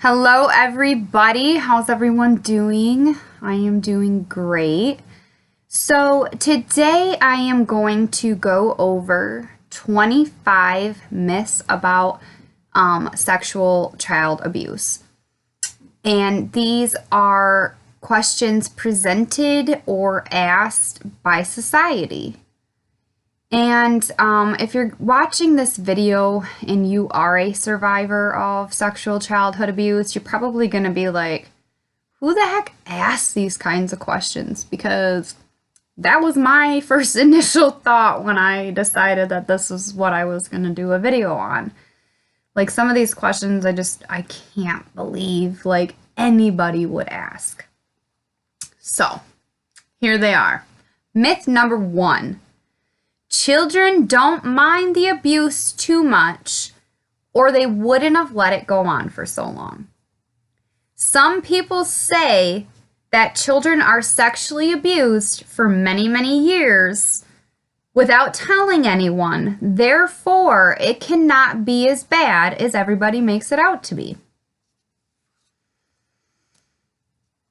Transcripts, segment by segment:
Hello, everybody. How's everyone doing? I am doing great. So, today I am going to go over 25 myths about sexual child abuse. And these are questions presented or asked by society. And if you're watching this video and you are a survivor of sexual childhood abuse, you're probably going to be like, who the heck asked these kinds of questions? Because that was my first initial thought when I decided that this is what I was going to do a video on. Like, some of these questions, I can't believe, like, anybody would ask. So, here they are. Myth number 1. Children don't mind the abuse too much, or they wouldn't have let it go on for so long. Some people say that children are sexually abused for many, many years without telling anyone. Therefore, it cannot be as bad as everybody makes it out to be.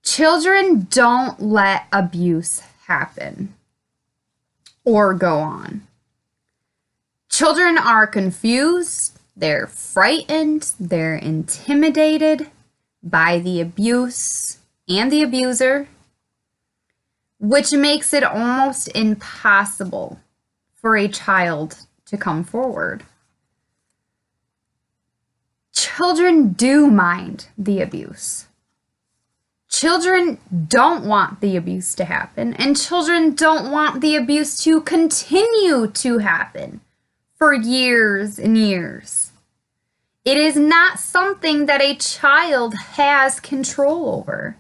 Children don't let abuse happen or go on. Children are confused, they're frightened, they're intimidated by the abuse and the abuser, which makes it almost impossible for a child to come forward. Children do mind the abuse. Children don't want the abuse to happen, and children don't want the abuse to continue to happen for years and years. It is not something that a child has control over,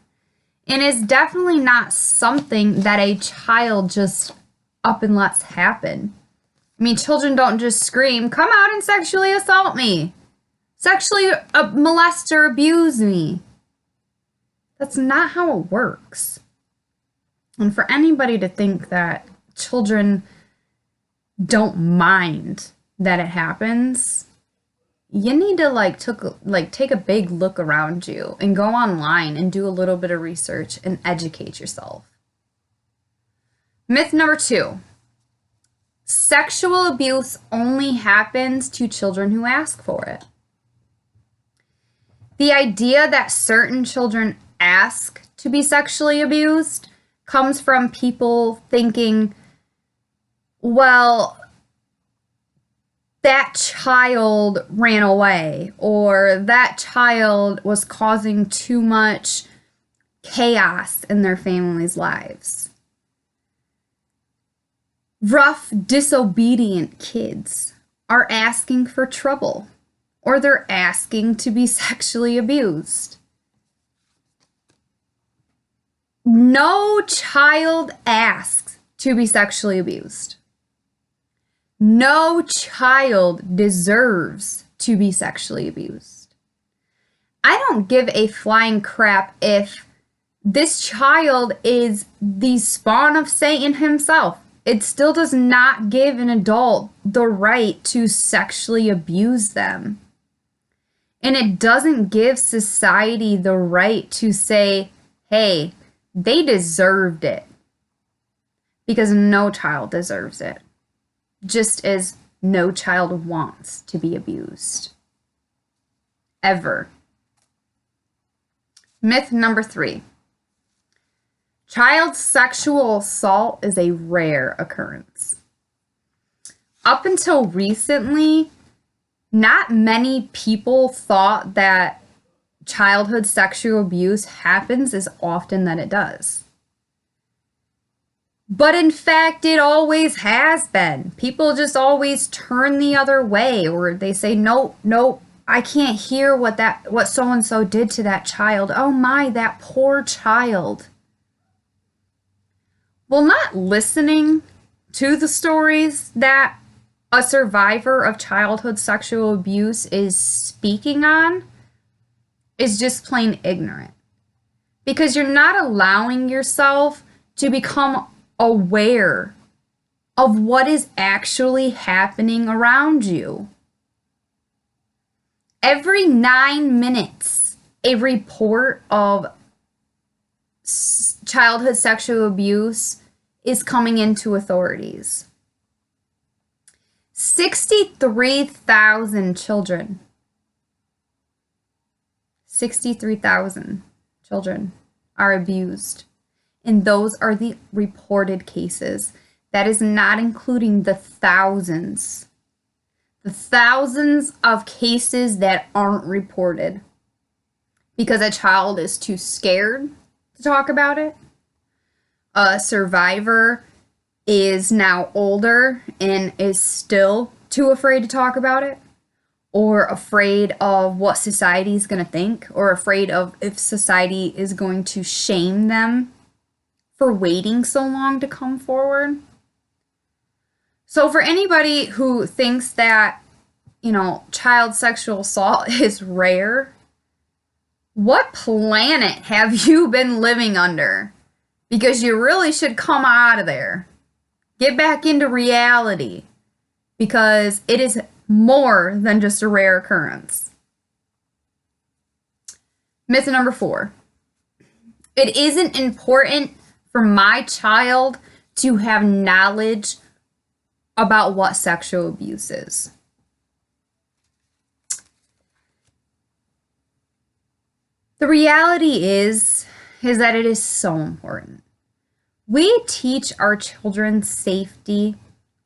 and is definitely not something that a child just up and lets happen. I mean, children don't just scream, "Come out and sexually assault me, sexually molest or abuse me." That's not how it works. And for anybody to think that children don't mind that it happens, you need to take a big look around you and go online and do a little bit of research and educate yourself. Myth number 2. Sexual abuse only happens to children who ask for it. The idea that certain children ask to be sexually abused comes from people thinking, well, that child ran away, or that child was causing too much chaos in their family's lives. Rough, disobedient kids are asking for trouble, or they're asking to be sexually abused. No child asks to be sexually abused. No child deserves to be sexually abused. I don't give a flying crap if this child is the spawn of Satan himself. It still does not give an adult the right to sexually abuse them. And it doesn't give society the right to say, hey, they deserved it. Because no child deserves it. Just as no child wants to be abused. Ever. Myth number 3. Child sexual assault is a rare occurrence. Up until recently, not many people thought that childhood sexual abuse happens as often that it does. But in fact, it always has been. People just always turn the other way, or they say, nope, I can't hear what so-and-so did to that child. Oh my, that poor child. Well, not listening to the stories that a survivor of childhood sexual abuse is speaking on is just plain ignorant. Because you're not allowing yourself to become aware of what is actually happening around you. Every 9 minutes, a report of childhood sexual abuse is coming into authorities. 63,000 children. 63,000 children are abused. And those are the reported cases. That is not including the thousands of cases that aren't reported because a child is too scared to talk about it. A survivor is now older and is still too afraid to talk about it, or afraid of what society is going to think, or afraid of if society is going to shame them for waiting so long to come forward. So for anybody who thinks that, child sexual assault is rare, what planet have you been living under? Because you really should come out of there. Get back into reality, because it is more than just a rare occurrence. Myth number 4. It isn't important for my child to have knowledge about what sexual abuse is. The reality is that it is so important. We teach our children safety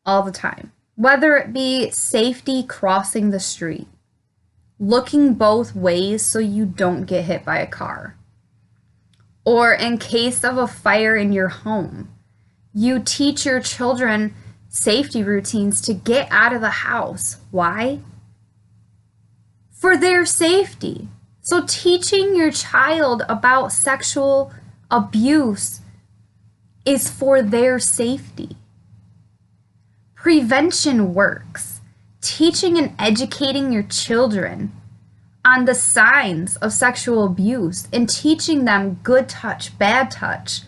all the time, whether it be safety crossing the street, looking both ways so you don't get hit by a car, or in case of a fire in your home, you teach your children safety routines to get out of the house. Why? For their safety. So teaching your child about sexual abuse is for their safety. Prevention works. Teaching and educating your children on the signs of sexual abuse and teaching them good touch, bad touch,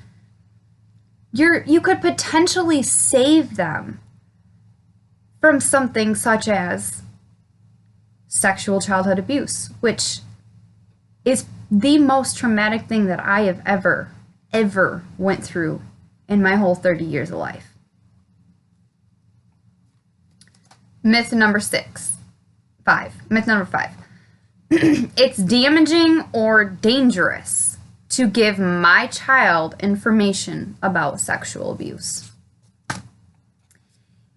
you could potentially save them from something such as sexual childhood abuse, which is the most traumatic thing that I have ever went through in my whole 30 years of life. Myth number 5. Myth number 5. It's damaging or dangerous to give my child information about sexual abuse.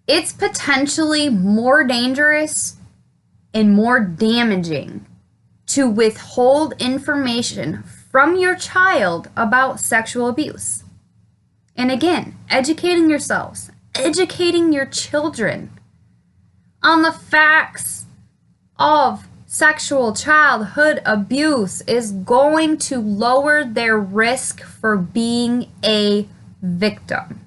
It's potentially more dangerous and more damaging to withhold information from your child about sexual abuse. And again, educating yourselves, educating your children on the facts of sexual childhood abuse is going to lower their risk for being a victim.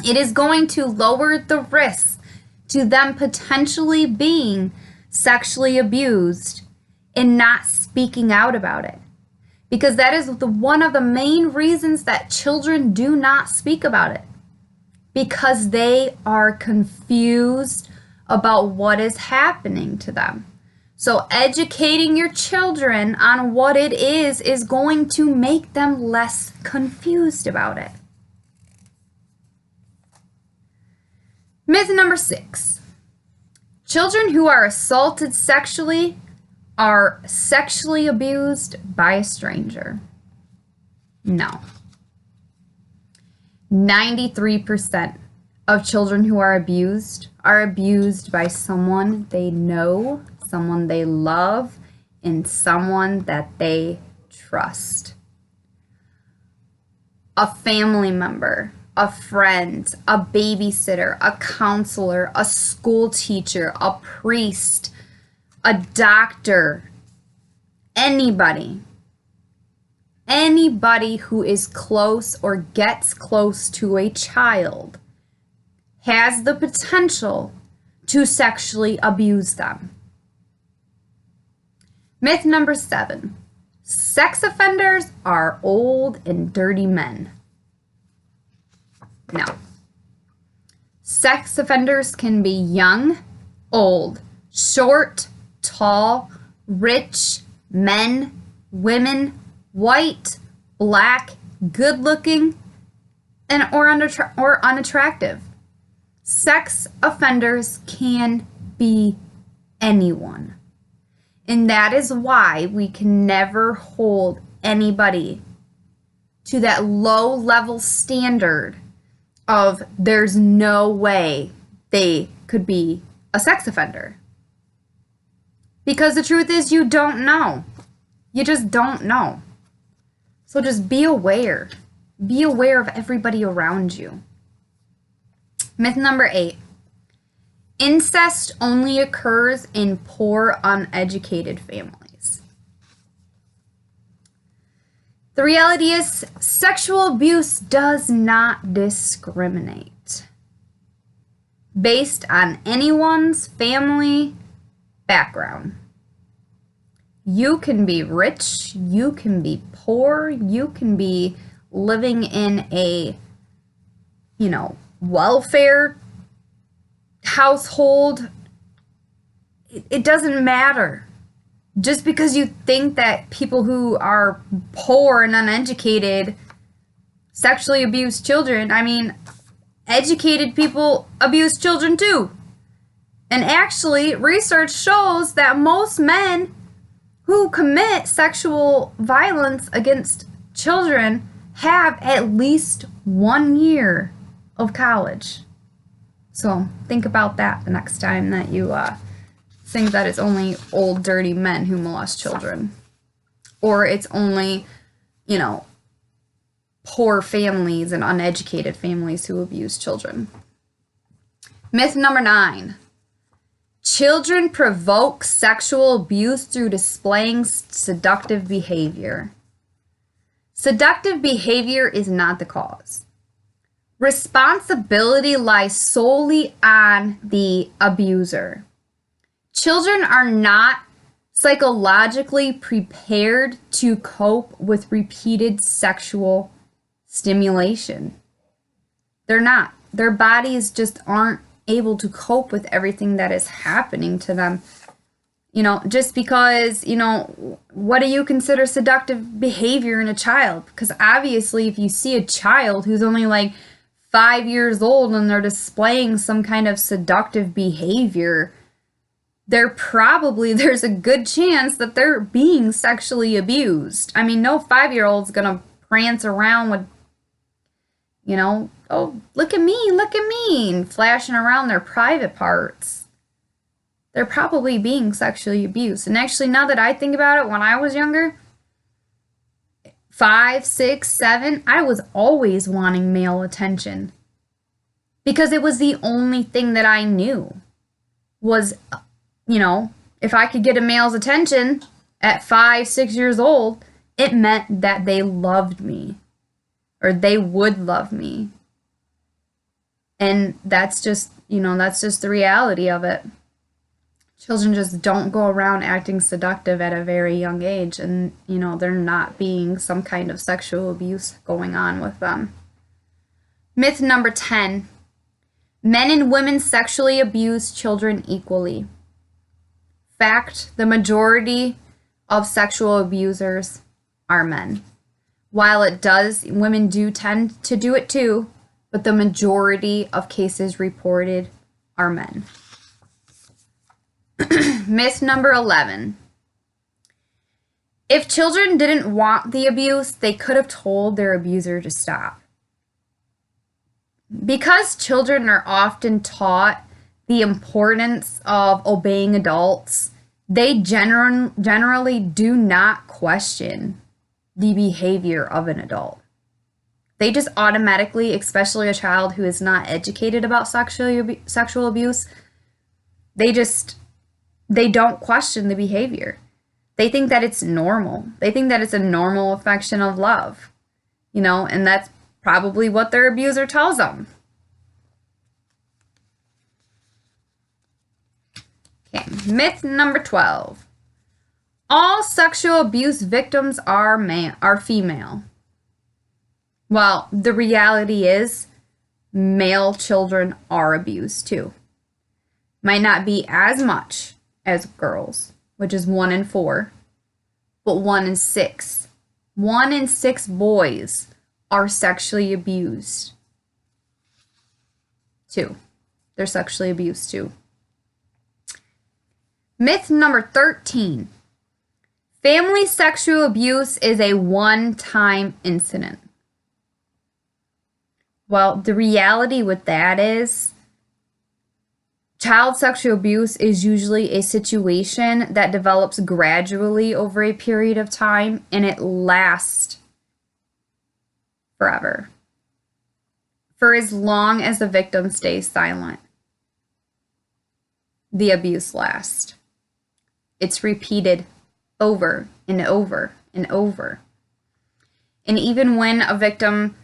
It is going to lower the risk to them potentially being sexually abused and not speaking out about it. Because that is one of the main reasons that children do not speak about it. Because they are confused about what is happening to them. So educating your children on what it is going to make them less confused about it. Myth number 6. Children who are assaulted sexually are sexually abused by a stranger. No. 93% of children who are abused by someone they know, someone they love, and someone that they trust. A family member, a friend, a babysitter, a counselor, a school teacher, a priest, a doctor, anybody who is close or gets close to a child has the potential to sexually abuse them. Myth number 7. Sex offenders are old and dirty men. No. Sex offenders can be young, old, short, tall, rich, Men, women, white, black, good-looking, or unattractive. Sex offenders can be anyone. And that is why we can never hold anybody to that low-level standard of there's no way they could be a sex offender. Because the truth is, you don't know. You just don't know. So just be aware. Be aware of everybody around you. Myth number 8. Incest only occurs in poor, uneducated families. The reality is, sexual abuse does not discriminate based on anyone's family background. You can be rich, you can be poor, you can be living in a, welfare household. It doesn't matter. Just because you think that people who are poor and uneducated sexually abuse children, educated people abuse children too. And actually, research shows that most men who commit sexual violence against children have at least 1 year of college. So think about that the next time that you think that it's only old, dirty men who molest children. Or it's only, poor families and uneducated families who abuse children. Myth number 9. Children provoke sexual abuse through displaying seductive behavior. Seductive behavior is not the cause. Responsibility lies solely on the abuser. Children are not psychologically prepared to cope with repeated sexual stimulation. They're not. Their bodies just aren't able to cope with everything that is happening to them. Just because, what do you consider seductive behavior in a child? Because obviously if you see a child who's only like 5 years old and they're displaying some kind of seductive behavior, there's a good chance that they're being sexually abused. No 5-year-old's gonna prance around with, oh, look at me, and flashing around their private parts. They're probably being sexually abused. And actually, now that I think about it, when I was younger, 5, 6, 7, I was always wanting male attention. Because it was the only thing that I knew was, if I could get a male's attention at 5, 6 years old, it meant that they loved me. Or they would love me. And that's just the reality of it. Children just don't go around acting seductive at a very young age, and, they're not being some kind of sexual abuse going on with them. Myth number 10. Men and women sexually abuse children equally. Fact, the majority of sexual abusers are men. While women do tend to do it too, but the majority of cases reported are men. Myth number 11. If children didn't want the abuse, they could have told their abuser to stop. Because children are often taught the importance of obeying adults, they generally do not question the behavior of an adult. They just automatically, especially a child who is not educated about sexual abuse, they don't question the behavior. They think that it's normal. They think that it's a normal affection of love, and that's probably what their abuser tells them. Okay, myth number 12. All sexual abuse victims are female. Well, the reality is male children are abused too. Might not be as much as girls, which is 1 in 4, but 1 in 6. 1 in 6 boys are sexually abused. 2. They're sexually abused too. Myth number 13. Family sexual abuse is a one-time incident. Well, the reality with that is child sexual abuse is usually a situation that develops gradually over a period of time, and it lasts forever. For as long as the victim stays silent, the abuse lasts. It's repeated over and over and over. And even when a victim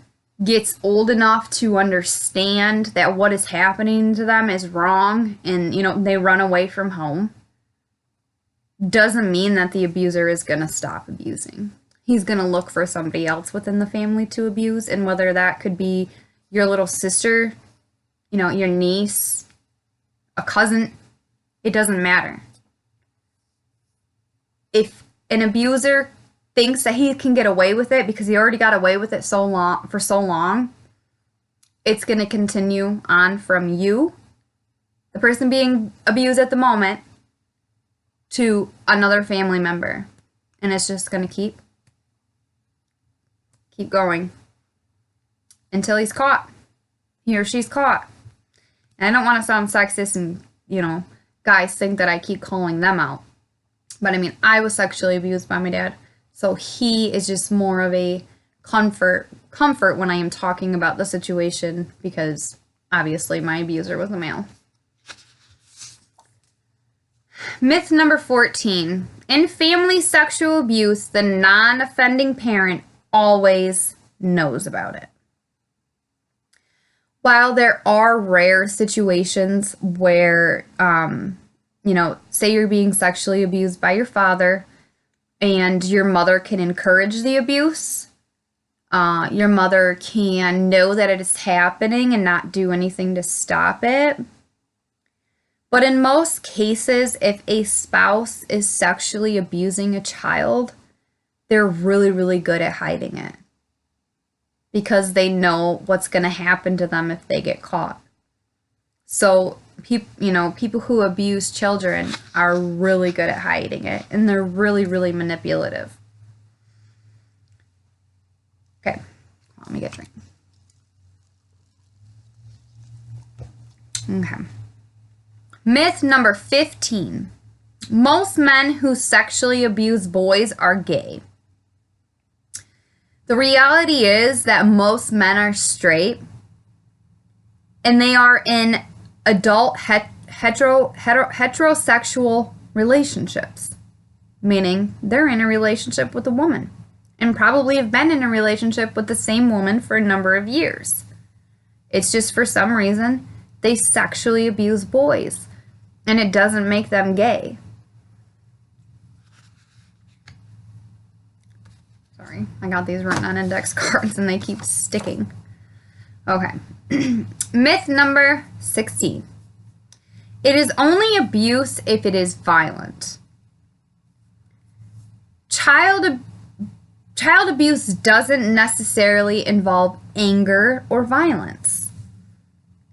gets old enough to understand that what is happening to them is wrong and, they run away from home, doesn't mean that the abuser is going to stop abusing. He's going to look for somebody else within the family to abuse, and whether that could be your little sister, your niece, a cousin, it doesn't matter. If an abuser thinks that he can get away with it because he already got away with it for so long, it's going to continue on from you, the person being abused at the moment, to another family member. And it's just going to keep going until he's caught. He or she's caught. And I don't want to sound sexist and, guys think that I keep calling them out. But I was sexually abused by my dad. So he is just more of a comfort when I am talking about the situation, because obviously my abuser was a male. Myth number 14. In family sexual abuse, the non-offending parent always knows about it. While there are rare situations where, say you're being sexually abused by your father and your mother can encourage the abuse, your mother can know that it is happening and not do anything to stop it. But in most cases, if a spouse is sexually abusing a child, they're really, really good at hiding it, because they know what's going to happen to them if they get caught. So, people who abuse children are really good at hiding it, and they're really, really manipulative. Okay, let me get a drink. Okay. Myth number 15. Most men who sexually abuse boys are gay. The reality is that most men are straight, and they are in adult heterosexual relationships, meaning they're in a relationship with a woman and probably have been in a relationship with the same woman for a number of years. It's just for some reason they sexually abuse boys, and it doesn't make them gay. Sorry, I got these written on index cards and they keep sticking. Okay. Myth number 16. It is only abuse if it is violent. Child abuse doesn't necessarily involve anger or violence.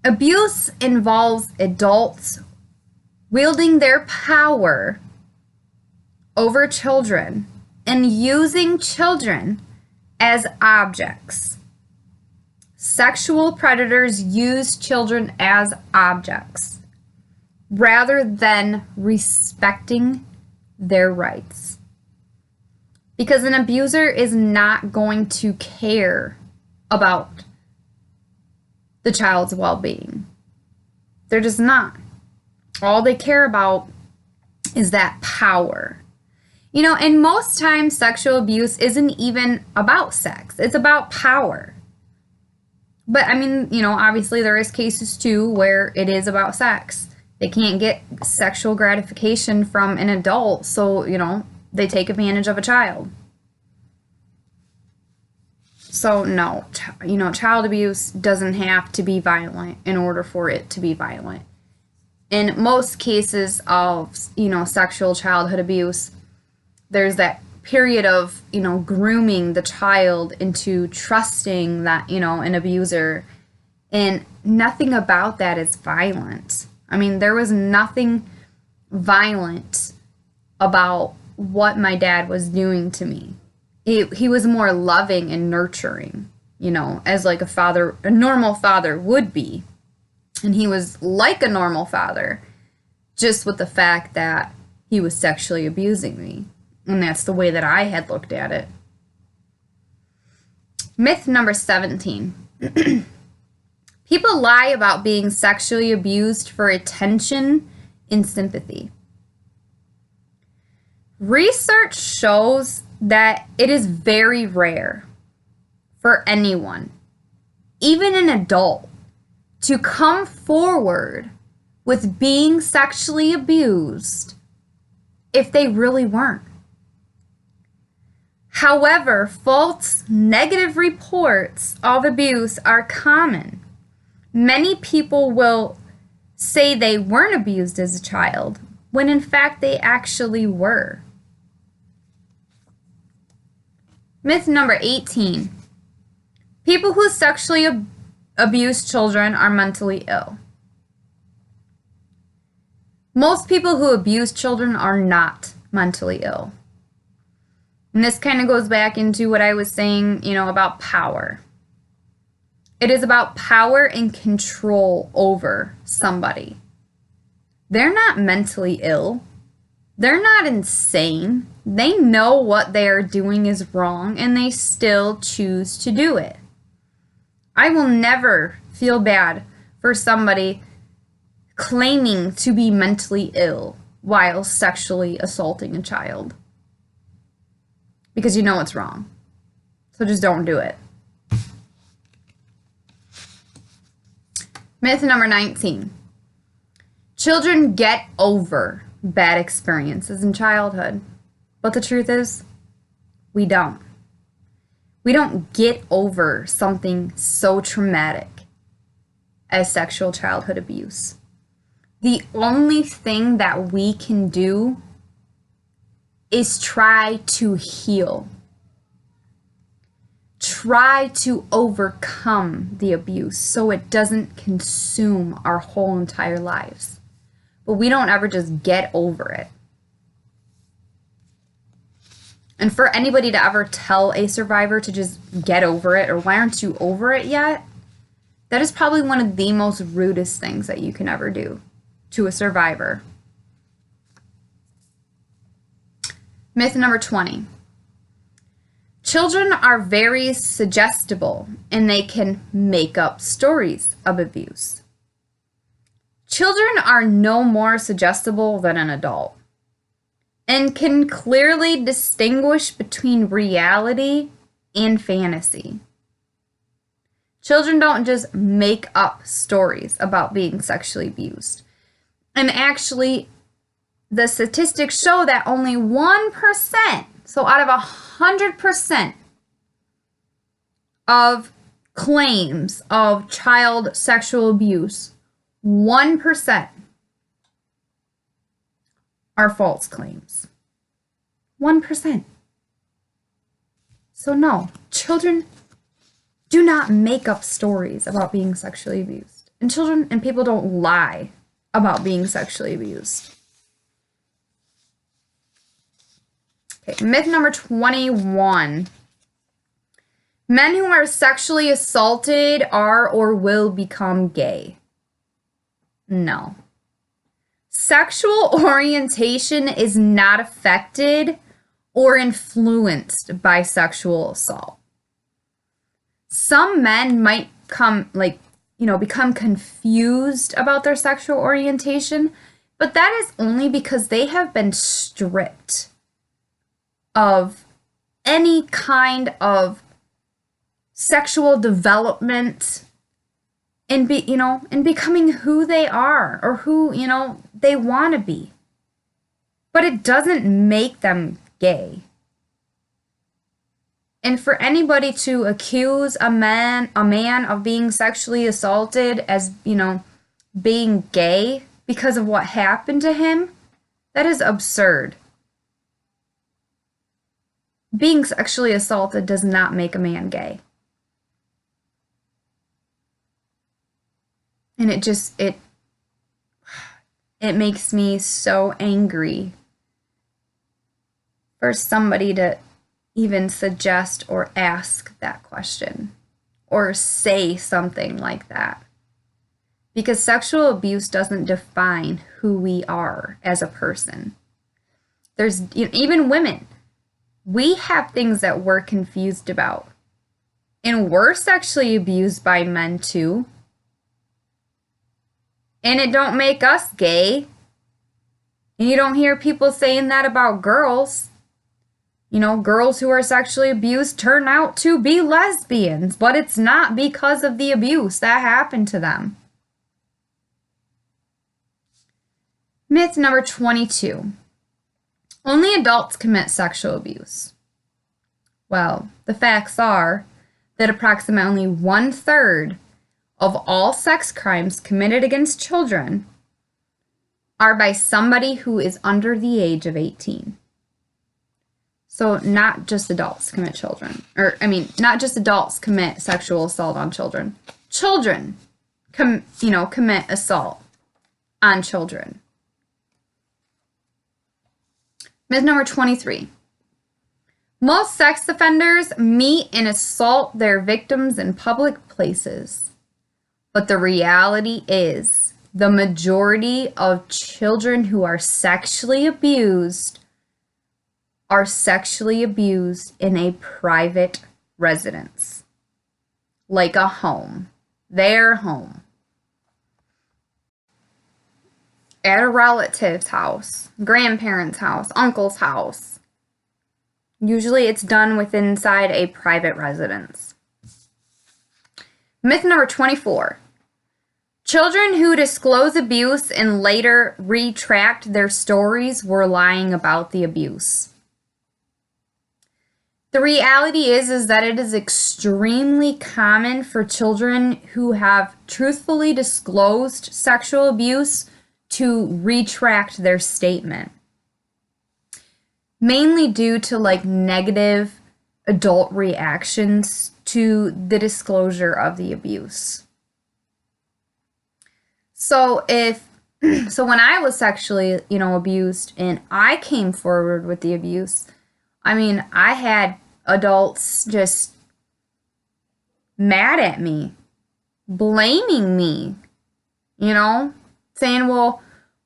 Abuse involves adults wielding their power over children and using children as objects. Sexual predators use children as objects rather than respecting their rights. Because an abuser is not going to care about the child's well-being. They're just not. All they care about is that power. And most times sexual abuse isn't even about sex. It's about power. But obviously there is cases too where it is about sex. They can't get sexual gratification from an adult, so, they take advantage of a child. So no, child abuse doesn't have to be violent in order for it to be violent. In most cases of, sexual childhood abuse, there's that period of, grooming the child into trusting that, an abuser. And nothing about that is violent. I mean, there was nothing violent about what my dad was doing to me. He was more loving and nurturing, as like a normal father would be. And he was like a normal father, just with the fact that he was sexually abusing me. And that's the way that I had looked at it. Myth number 17. People lie about being sexually abused for attention and sympathy. Research shows that it is very rare for anyone, even an adult, to come forward with being sexually abused if they really weren't. However, false negative reports of abuse are common. Many people will say they weren't abused as a child, when in fact they actually were. Myth number 18. People who sexually abuse children are mentally ill. Most people who abuse children are not mentally ill. And this kind of goes back into what I was saying, about power. It is about power and control over somebody. They're not mentally ill. They're not insane. They know what they are doing is wrong, and they still choose to do it. I will never feel bad for somebody claiming to be mentally ill while sexually assaulting a child. Because you know it's wrong. So just don't do it. Myth number 19. Children get over bad experiences in childhood. But the truth is, we don't. We don't get over something so traumatic as sexual childhood abuse. The only thing that we can do is try to heal. Try to overcome the abuse so it doesn't consume our whole entire lives. But we don't ever just get over it. And for anybody to ever tell a survivor to just get over it, or why aren't you over it yet, that is probably one of the most rudest things that you can ever do to a survivor. Myth number 20. Children are very suggestible and they can make up stories of abuse. Children are no more suggestible than an adult and can clearly distinguish between reality and fantasy. Children don't just make up stories about being sexually abused. And actually, the statistics show that only 1%, so out of 100% of claims of child sexual abuse, 1% are false claims. 1%. So no, children do not make up stories about being sexually abused. And children and people don't lie about being sexually abused. Okay, myth number 21. Men who are sexually assaulted are or will become gay. No. Sexual orientation is not affected or influenced by sexual assault. Some men might become confused about their sexual orientation, but that is only because they have been stripped of any kind of sexual development and becoming who they are or who, they want to be. But it doesn't make them gay. And for anybody to accuse a man of being sexually assaulted as, being gay because of what happened to him, that is absurd. being sexually assaulted does not make a man gay. And it makes me so angry for somebody to even suggest or ask that question or say something like that. Because sexual abuse doesn't define who we are as a person. There's even women. We have things that we're confused about. And we're sexually abused by men too. And it don't make us gay. And you don't hear people saying that about girls. Girls who are sexually abused turn out to be lesbians, but it's not because of the abuse that happened to them. Myth number 22. Only adults commit sexual abuse. Well, the facts are that approximately 1/3 of all sex crimes committed against children are by somebody who is under the age of 18. So not just adults commit not just adults commit sexual assault on children. Children commit assault on children. Myth number 23. Most sex offenders meet and assault their victims in public places. But the reality is, the majority of children who are sexually abused in a private residence, like a home, their home, at a relative's house, grandparents' house, uncle's house. Usually it's done inside a private residence. Myth number 24. Children who disclose abuse and later retract their stories were lying about the abuse. The reality is that it is extremely common for children who have truthfully disclosed sexual abuse to retract their statement. Mainly due to negative adult reactions to the disclosure of the abuse. So when I was sexually, abused and I came forward with the abuse, I had adults just mad at me, blaming me, saying, well,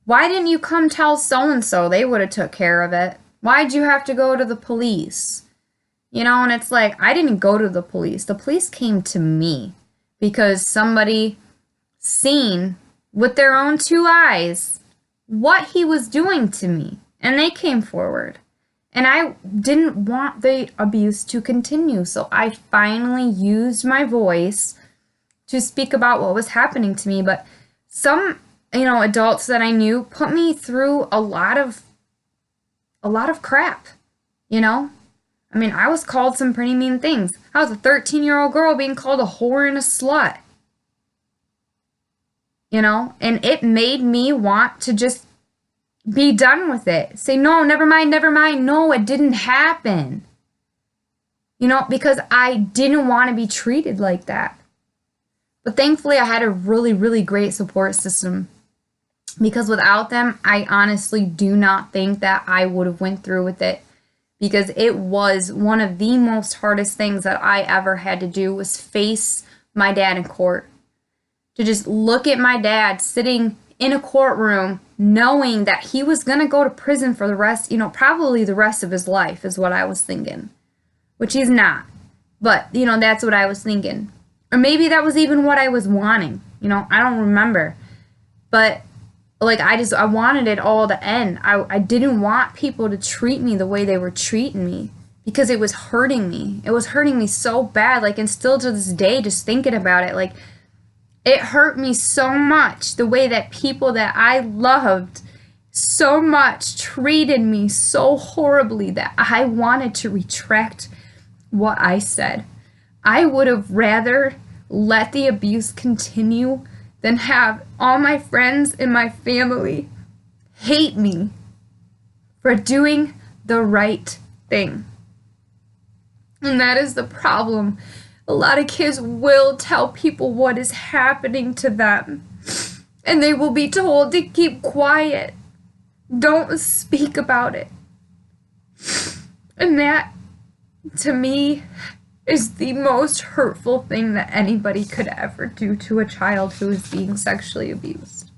why didn't you come tell so-and-so? They would have took care of it. Why'd you have to go to the police? And it's like, I didn't go to the police. The police came to me because somebody seen with their own 2 eyes what he was doing to me. And they came forward. And I didn't want the abuse to continue. So I finally used my voice to speak about what was happening to me. But some, adults that I knew put me through a lot of crap, I was called some pretty mean things. I was a 13-year-old girl being called a whore and a slut. And it made me want to just be done with it. Say, no, never mind. No, it didn't happen. Because I didn't want to be treated like that. But thankfully, I had a really, really great support system. Because without them, I honestly do not think that I would have went through with it. Because it was one of the most hardest things that I ever had to do was face my dad in court. To just look at my dad sitting in a courtroom knowing that he was going to go to prison for the rest, probably the rest of his life is what I was thinking. Which he's not. But, that's what I was thinking. Or maybe that was even what I was wanting. I don't remember. But, I wanted it all to end. I didn't want people to treat me the way they were treating me. Because it was hurting me. It was hurting me so bad. And still to this day, just thinking about it, it hurt me so much the way that people that I loved so much treated me so horribly that I wanted to retract what I said. I would have rather let the abuse continue than have all my friends and my family hate me for doing the right thing. And that is the problem. A lot of kids will tell people what is happening to them, and they will be told to keep quiet. Don't speak about it. And that, to me, is the most hurtful thing that anybody could ever do to a child who is being sexually abused.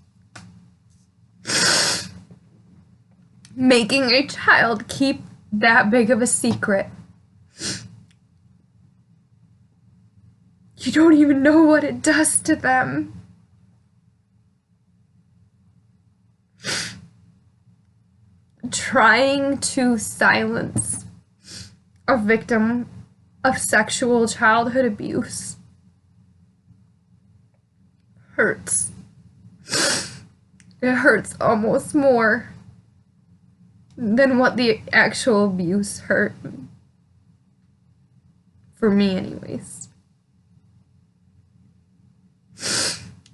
Making a child keep that big of a secret. You don't even know what it does to them. Trying to silence a victim of sexual childhood abuse hurts. It hurts almost more than what the actual abuse hurt. For me, anyways.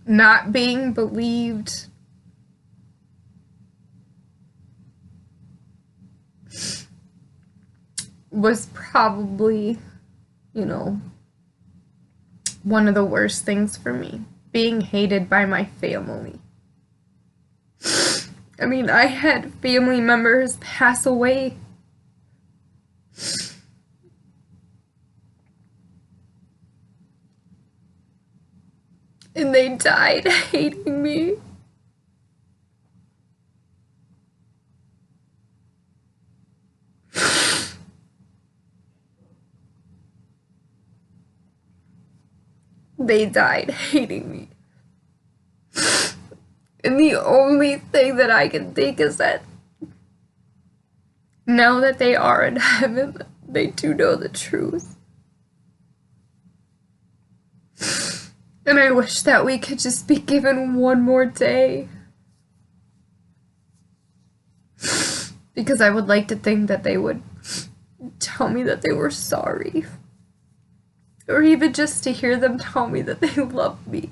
Not being believed. Was probably, one of the worst things for me. Being hated by my family. I mean, I had family members pass away. And they died hating me. They died hating me. And the only thing that I can think is that now that they are in heaven, they do know the truth. And I wish that we could just be given one more day. Because I would like to think that they would tell me that they were sorry. Or even just to hear them tell me that they love me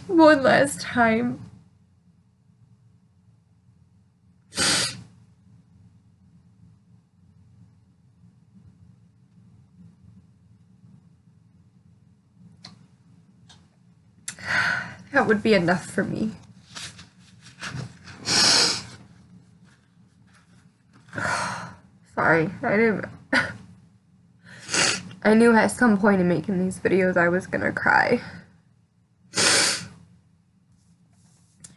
one last time. That would be enough for me. Sorry, I knew at some point in making these videos I was gonna cry.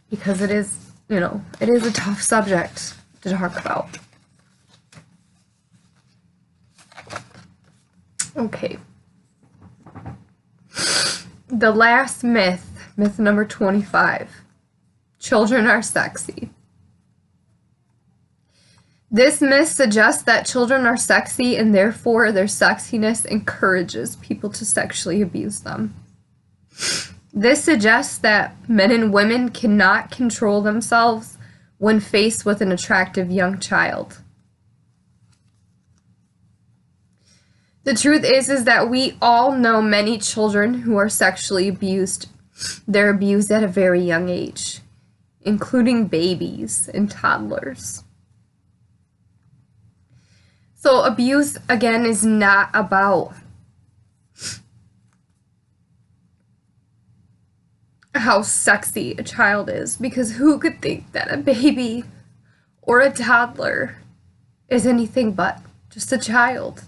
Because it is, it is a tough subject to talk about. Okay. The last myth, myth number 25. Children are sexy. This myth suggests that children are sexy and therefore their sexiness encourages people to sexually abuse them. This suggests that men and women cannot control themselves when faced with an attractive young child. The truth is that we all know many children who are sexually abused. They're abused at a very young age, including babies and toddlers. So abuse, again, is not about how sexy a child is, because who could think that a baby or a toddler is anything but just a child?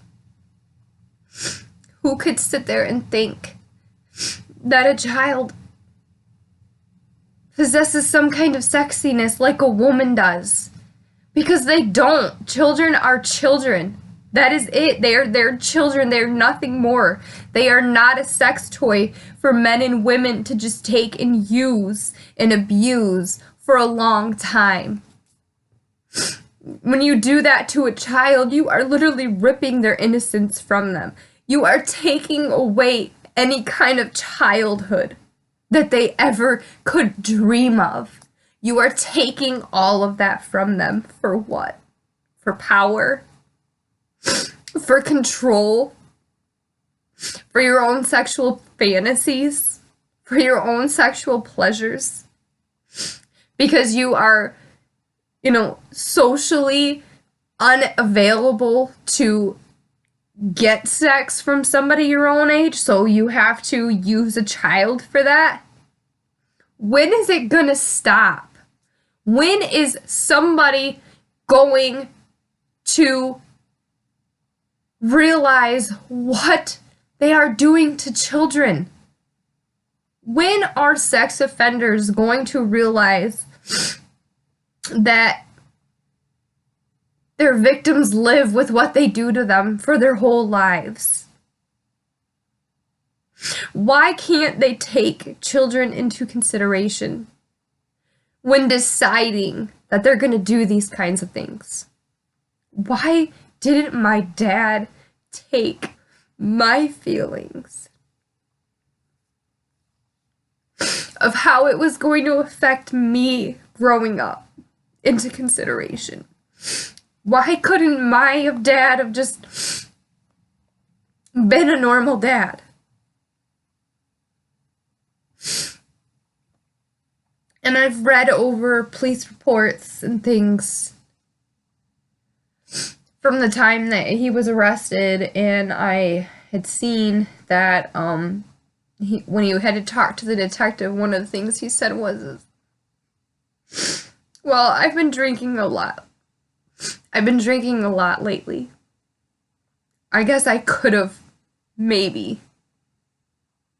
Who could sit there and think that a child possesses some kind of sexiness like a woman does? Because they don't. Children are children. That is it. They're children. They're nothing more. They are not a sex toy for men and women to just take and use and abuse for a long time. When you do that to a child, you are literally ripping their innocence from them. You are taking away any kind of childhood that they ever could dream of. You are taking all of that from them for what? For power? For control? For your own sexual fantasies? For your own sexual pleasures? Because you are, socially unavailable to get sex from somebody your own age, so you have to use a child for that? When is it gonna stop? When is somebody going to realize what they are doing to children? When are sex offenders going to realize that their victims live with what they do to them for their whole lives? Why can't they take children into consideration when deciding that they're going to do these kinds of things? Why didn't my dad take my feelings of how it was going to affect me growing up into consideration? Why couldn't my dad have just been a normal dad? And I've read over police reports and things from the time that he was arrested, and I had seen that when he had to talk to the detective, one of the things he said was, well, I've been drinking a lot. I've been drinking a lot lately. I guess I could have maybe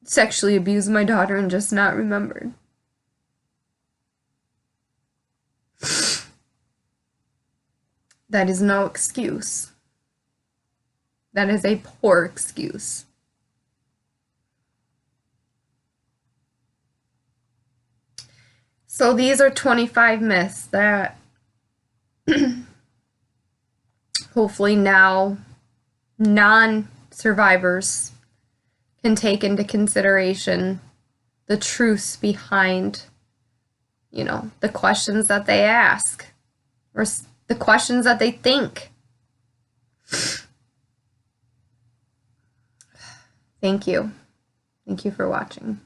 sexually abused my daughter and just not remembered. That is no excuse. That is a poor excuse. So these are 25 myths that hopefully now non-survivors can take into consideration the truths behind, the questions that they ask or the questions that they think. Thank you. Thank you for watching.